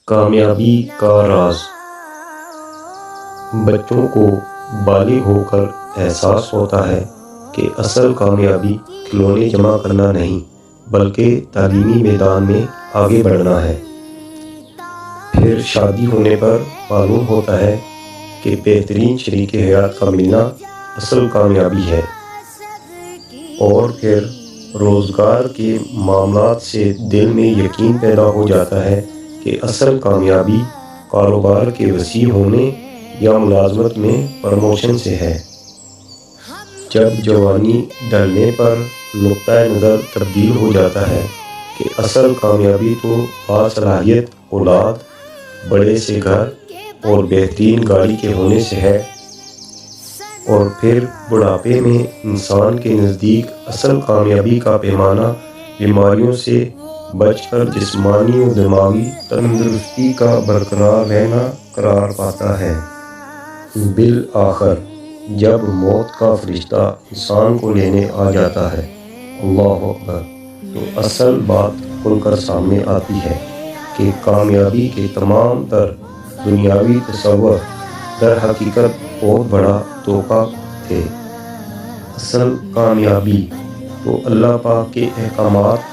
کامیابی کا راز۔ بچوں کو بالغ ہو کر احساس ہوتا ہے کہ اصل کامیابی کھلونے جمع کرنا نہیں بلکہ تعلیمی میدان میں آگے بڑھنا ہے۔ پھر شادی ہونے پر معلوم ہوتا ہے کہ بہترین شریک حیات کا ملنا اصل کامیابی ہے۔ اور پھر روزگار کے معاملات سے دل میں یقین پیدا ہو جاتا ہے کہ اصل کامیابی کاروبار کے وسیع ہونے یا ملازمت میں پروموشن سے ہے۔ جب جوانی ڈھلنے پر نقطہ نظر تبدیل ہو جاتا ہے کہ اصل کامیابی تو باصلاحیت اولاد، بڑے سے گھر اور بہترین گاڑی کے ہونے سے ہے، اور پھر بڑھاپے میں انسان کے نزدیک اصل کامیابی کا پیمانہ بیماریوں سے بچ کر جسمانی و دماغی تندرستی کا برقرار رہنا قرار پاتا ہے۔ بالآخر جب موت کا فرشتہ انسان کو لینے آ جاتا ہے، اللہ اکبر، تو اصل بات کھل کر سامنے آتی ہے کہ کامیابی کے تمام تر دنیاوی تصور در حقیقت بہت بڑا دھوکہ تھے۔ اصل کامیابی تو اللہ پاک کے احکامات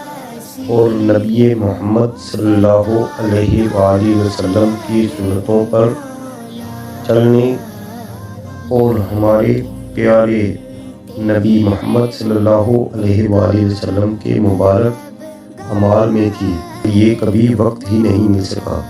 اور نبی محمد صلی اللہ علیہ وآلہ وسلم کی سنتوں پر چلنے اور ہمارے پیارے نبی محمد صلی اللہ علیہ وآلہ وسلم کے مبارک اعمال میں تھی۔ یہ کبھی وقت ہی نہیں مل سکا۔